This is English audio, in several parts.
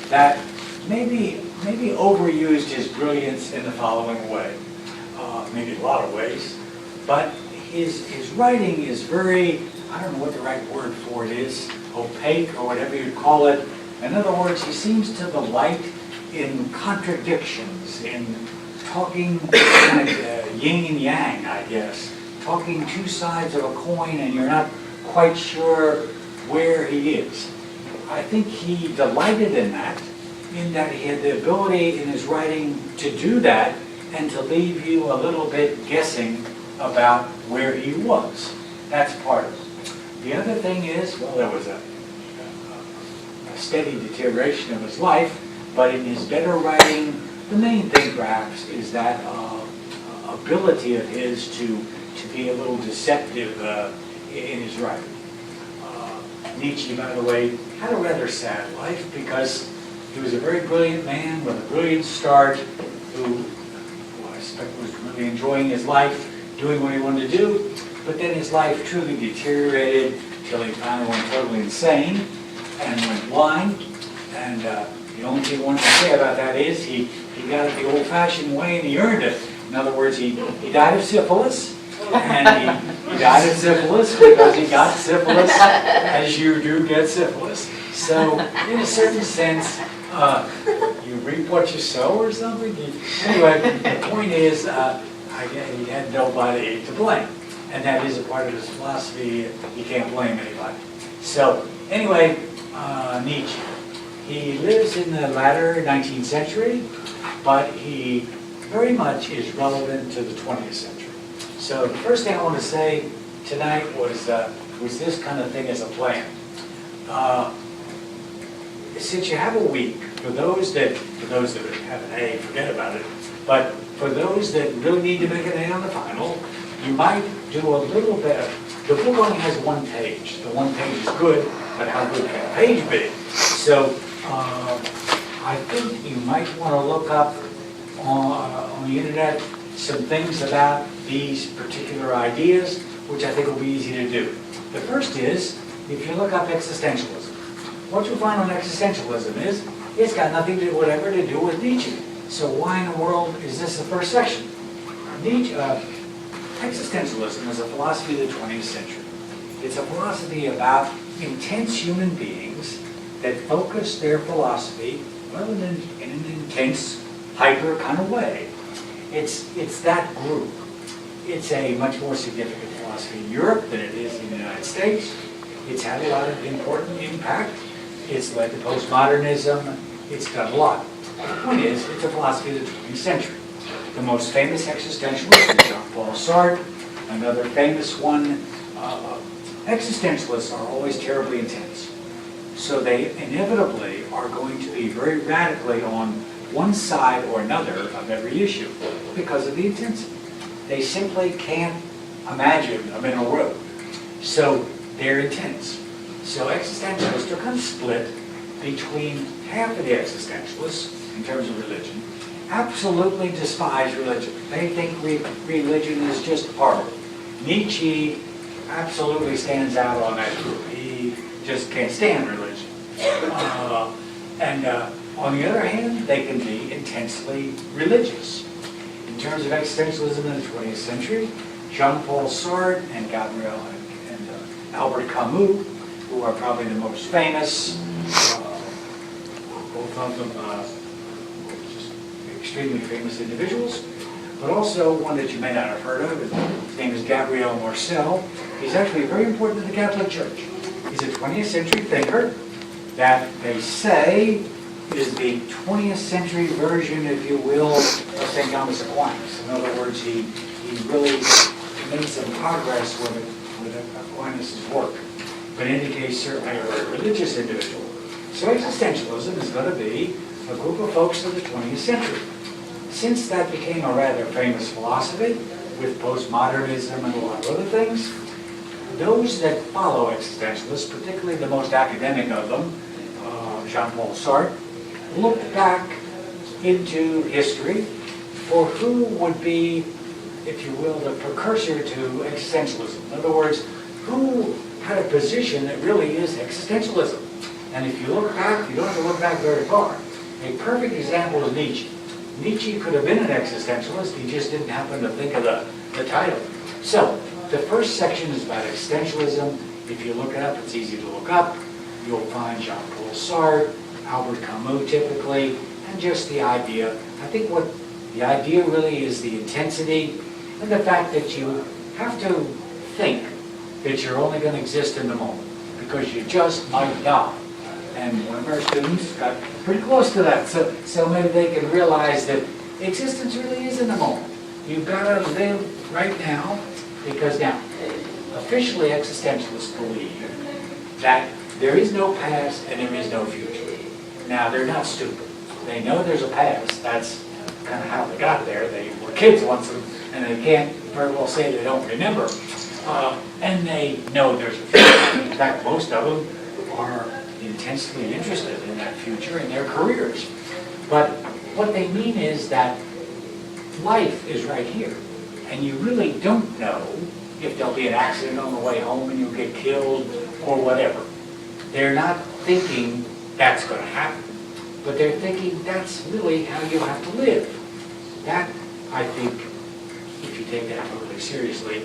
that maybe overused his brilliance in the following way, maybe a lot of ways, but his writing is very, I don't know what the right word for it is, opaque or whatever you call it. In other words, he seems to delight in contradictions, in talking kind of yin and yang, I guess, talking two sides of a coin and you're not quite sure where he is. I think he delighted in that he had the ability in his writing to do that and to leave you a little bit guessing about where he was. That's part of it. The other thing is, well, there was a steady deterioration of his life, but in his better writing, the main thing perhaps is that ability of his to be a little deceptive in his writing. Nietzsche, by the way, had a rather sad life because he was a very brilliant man with a brilliant start who I suspect was really enjoying his life, doing what he wanted to do, but then his life truly deteriorated till he finally went totally insane and went blind. And the only thing I wanted to say about that is he got it the old-fashioned way and he earned it. In other words, he died of syphilis. And he died of syphilis because he got syphilis, as you do get syphilis. So, in a certain sense, you reap what you sow or something. Anyway, the point is, he had nobody to blame. And that is a part of his philosophy. He can't blame anybody. So, anyway, Nietzsche. He lives in the latter 19th century, but he very much is relevant to the 20th century. So the first thing I want to say tonight was this kind of thing as a plan. Since you have a week, for those that have an A, forget about it. But for those that really need to make an A on the final, you might do a little bit. The book only has one page. The one page is good, but how good can a page be? So I think you might want to look up on the internet some things about these particular ideas, which I think will be easy to do. The first is, if you look up existentialism, what you'll find on existentialism is, it's got nothing to whatever to do with Nietzsche. So why in the world is this the first section? Nietzsche, existentialism is a philosophy of the 20th century. It's a philosophy about intense human beings that focus their philosophy, well, in an intense, hyper kind of way. It's that group. It's a much more significant philosophy in Europe than it is in the United States. It's had a lot of important impact. It's led to postmodernism. It's done a lot. The point is, it's a philosophy of the 20th century. The most famous existentialist is Jean-Paul Sartre. Another famous one. Existentialists are always terribly intense. So they inevitably are going to be very radically on one side or another of every issue because of the intensity. They simply can't imagine a middle road. So they're intense. So existentialists are kind of split between half of the existentialists, in terms of religion, absolutely despise religion. They think religion is just horrible. Nietzsche absolutely stands out on that group. He just can't stand religion. On the other hand, they can be intensely religious. In terms of existentialism in the 20th century, Jean-Paul Sartre and Gabriel and Albert Camus, who are probably the most famous, both of them just extremely famous individuals, but also one that you may not have heard of. His name is Gabriel Marcel. He's actually very important to the Catholic Church. He's a 20th century thinker that they say is the 20th century version, if you will, of St. Thomas Aquinas. In other words, he really made some progress with Aquinas' work, but indicates certainly a very religious individual. So existentialism is going to be a group of folks of the 20th century. Since that became a rather famous philosophy, with postmodernism and a lot of other things, those that follow existentialists, particularly the most academic of them, Jean-Paul Sartre, look back into history for who would be, if you will, the precursor to existentialism. In other words, who had a position that really is existentialism. And if you look back, you don't have to look back very far. A perfect example is Nietzsche. Nietzsche could have been an existentialist, he just didn't happen to think of the title. So, the first section is about existentialism. If you look it up, it's easy to look up. You'll find Jean-Paul Sartre, Albert Camus typically, and just the idea. I think what the idea really is the intensity and the fact that you have to think that you're only going to exist in the moment because you just might die. And one of our students got pretty close to that, so maybe they can realize that existence really is in the moment. You've got to live right now, because now, officially existentialists believe that there is no past and there is no future. Now, they're not stupid. They know there's a past. That's kind of how they got there. They were kids once, and they can't very well say they don't remember. And they know there's a future. In fact, most of them are intensely interested in that future in their careers. But what they mean is that life is right here, and you really don't know if there'll be an accident on the way home and you'll get killed or whatever. They're not thinking that's going to happen, but they're thinking that's really how you have to live. That, I think, if you take that totally seriously,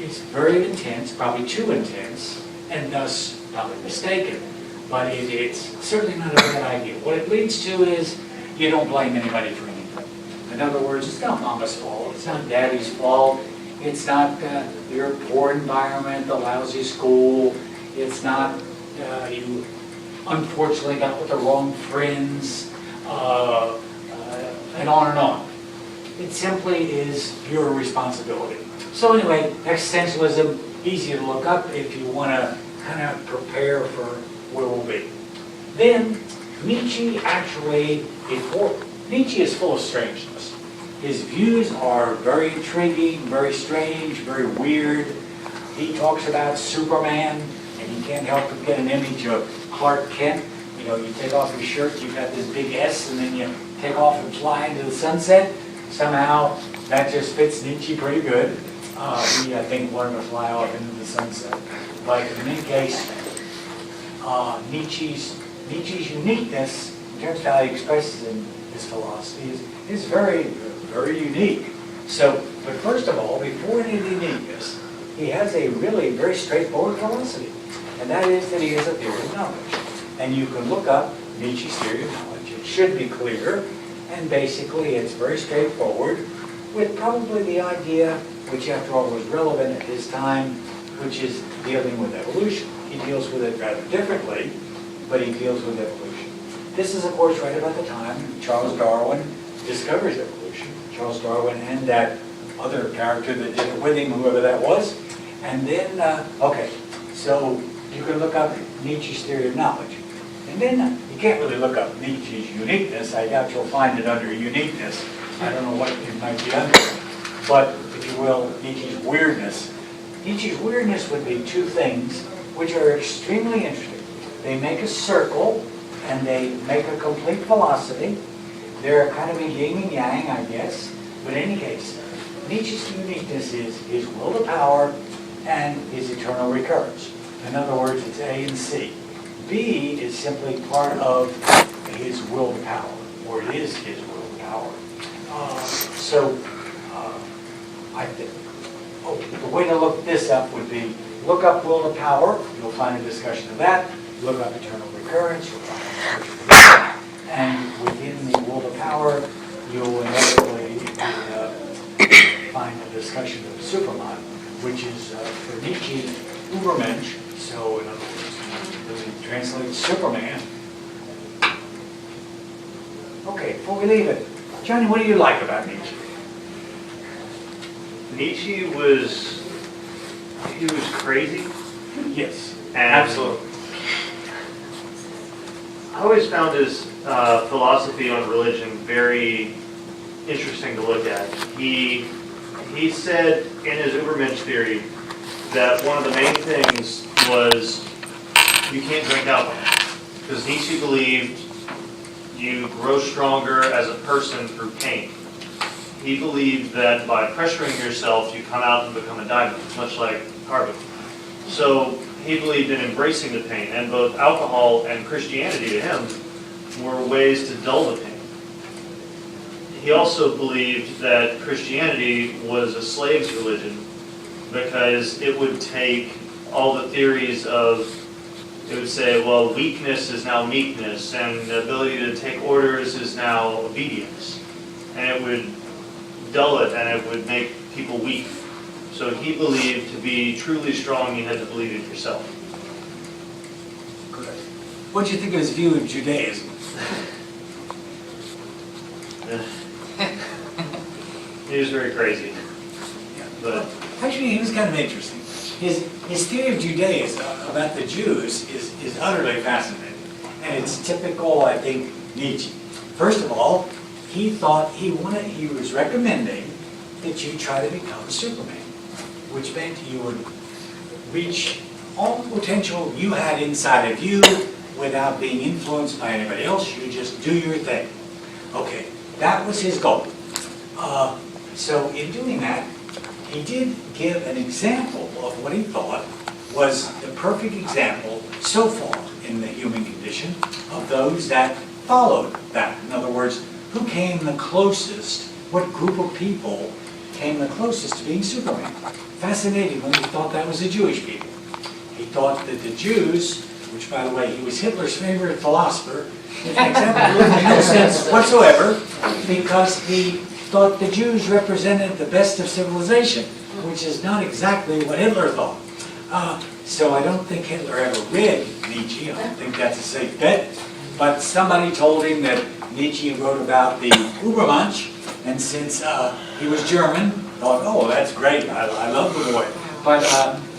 is very intense, probably too intense, and thus probably mistaken. But it's certainly not a bad idea. What it leads to is you don't blame anybody for anything. In other words, it's not mama's fault, it's not daddy's fault, it's not your poor environment, the lousy school, it's not you unfortunately got with the wrong friends, and on and on. It simply is your responsibility. So anyway, existentialism, easy to look up if you want to kind of prepare for where we'll be. Then, Nietzsche actually, Nietzsche is full of strangeness. His views are very intriguing, very strange, very weird. He talks about Superman, and you can't help but get an image of Clark Kent. You know, you take off your shirt, you've got this big S, and then you take off and fly into the sunset. Somehow, that just fits Nietzsche pretty good. He, I think, wanted to fly off into the sunset. But in any case, Nietzsche's uniqueness, in terms of how he expresses in his philosophy, is very, very unique. So, but first of all, before any uniqueness, he has a really very straightforward philosophy. And that is that he has a theory of knowledge. And you can look up Nietzsche's theory of knowledge. It should be clear. And basically, it's very straightforward, with probably the idea, which after all was relevant at his time, which is dealing with evolution. He deals with it rather differently, but he deals with evolution. This is, of course, right about the time Charles Darwin discovers evolution. Charles Darwin and that other character that did it with him, whoever that was. And then, okay, so you can look up Nietzsche's theory of knowledge. And then you can't really look up Nietzsche's uniqueness. I doubt you'll find it under uniqueness. I don't know what it might be under. But, if you will, Nietzsche's weirdness. Nietzsche's weirdness would be two things which are extremely interesting. They make a circle, and they make a complete philosophy. They're kind of a yin and yang, I guess. But in any case, Nietzsche's uniqueness is his will to power and his eternal recurrence. In other words, it's A and C. B is simply part of his will to power, or it is his will to power. I think the way to look this up would be look up will to power. You'll find a discussion of that. Look up eternal recurrence. You'll find a discussion of that. And within the will to power, you'll inevitably find a discussion of Superman, which is for Nietzsche Übermensch. So in other words, really translates Superman. Okay, before we leave it, Johnny, what do you like about Nietzsche? Nietzsche was crazy. Yes, And absolutely. I always found his philosophy on religion very interesting to look at. He said in his Übermensch theory that one of the main things was you can't drink alcohol. Because Nietzsche believed you grow stronger as a person through pain. He believed that by pressuring yourself, you come out and become a diamond, much like carbon. So he believed in embracing the pain, and both alcohol and Christianity to him were ways to dull the pain. He also believed that Christianity was a slave's religion because it would take all the theories of, it would say, well, weakness is now meekness, and the ability to take orders is now obedience. And it would dull it, and it would make people weak. So he believed to be truly strong, you had to believe it yourself. Good. What do you think of his view of Judaism? He was very crazy. But Actually, he was kind of interesting. His theory of Judaism about the Jews is utterly fascinating. And it's typical, I think, Nietzsche. First of all, he was recommending that you try to become Superman, which meant you would reach all the potential you had inside of you without being influenced by anybody else. You just do your thing. Okay, that was his goal. So in doing that, he did give an example of what he thought was the perfect example so far in the human condition of those that followed that. In other words, who came the closest, what group of people came the closest to being Superman. Fascinating when he thought that was the Jewish people. He thought that the Jews, which by the way, he was Hitler's favorite philosopher, in an example really made no sense whatsoever, because he thought the Jews represented the best of civilization, which is not exactly what Hitler thought. So I don't think Hitler ever read Nietzsche. I don't think that's a safe bet. But somebody told him that Nietzsche wrote about the Übermensch, and since he was German, thought, oh, that's great, I love the boy. But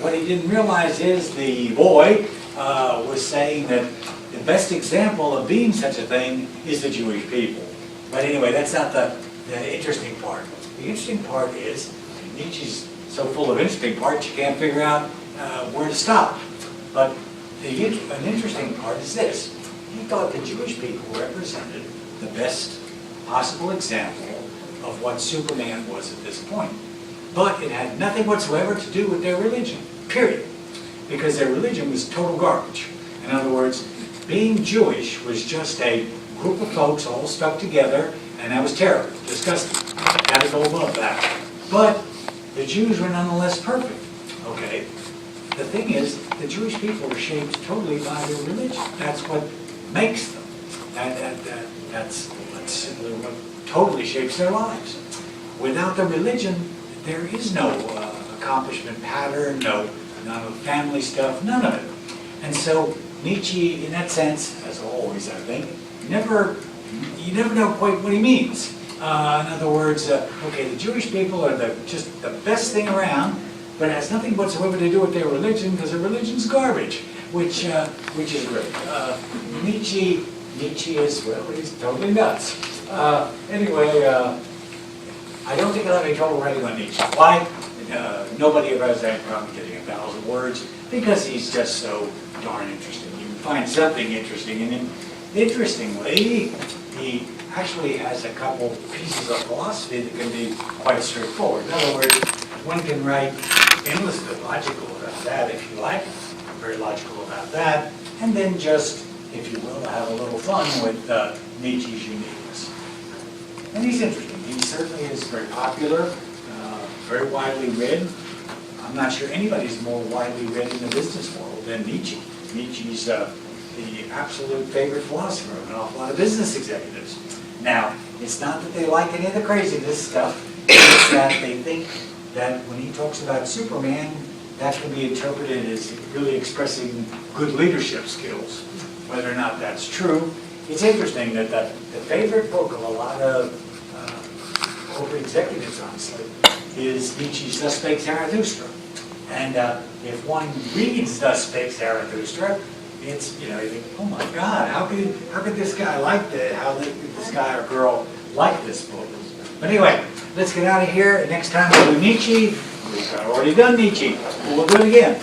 what he didn't realize is the boy was saying that the best example of being such a thing is the Jewish people. But anyway, that's not the interesting part. The interesting part is, Nietzsche's so full of interesting parts, you can't figure out where to stop. But an interesting part is this. He thought the Jewish people represented the best possible example of what Superman was at this point. But it had nothing whatsoever to do with their religion, period. Because their religion was total garbage. In other words, being Jewish was just a group of folks all stuck together, and that was terrible, disgusting. Got to go above that. But the Jews were nonetheless perfect. Okay. The thing is, the Jewish people are shaped totally by their religion. That's what makes them. That's what totally shapes their lives. Without the religion, there is no accomplishment pattern, none of family stuff, none of it. And so Nietzsche, in that sense, as always, I think, you never know quite what he means. In other words, okay, the Jewish people are just the best thing around, but it has nothing whatsoever to do with their religion, because their religion's garbage, which is great. Nietzsche is, well, he's totally nuts. Anyway, I don't think I'll have any trouble writing on Nietzsche. Why? Nobody ever has any problem getting 1,000 words, because he's just so darn interesting. You can find something interesting in him. Interestingly, he actually has a couple pieces of philosophy that can be quite straightforward. In other words, one can write endlessly logical about that if you like, very logical about that, and then just, if you will, have a little fun with Nietzsche's uniqueness. And he's interesting. He certainly is very popular, very widely read. I'm not sure anybody's more widely read in the business world than Nietzsche. Nietzsche's the absolute favorite philosopher of an awful lot of business executives. Now, it's not that they like any of the craziness stuff, it's that they think that when he talks about Superman, that can be interpreted as really expressing good leadership skills. Whether or not that's true, it's interesting that the favorite book of a lot of corporate executives, honestly, is Nietzsche's Thus Spake Zarathustra. And if one reads Thus Spake Zarathustra, it's, you think, oh my God, how could this guy like that? How could this guy or girl like this book? But anyway, let's get out of here. Next time we'll do Nietzsche. We've already done Nietzsche. We'll do it again.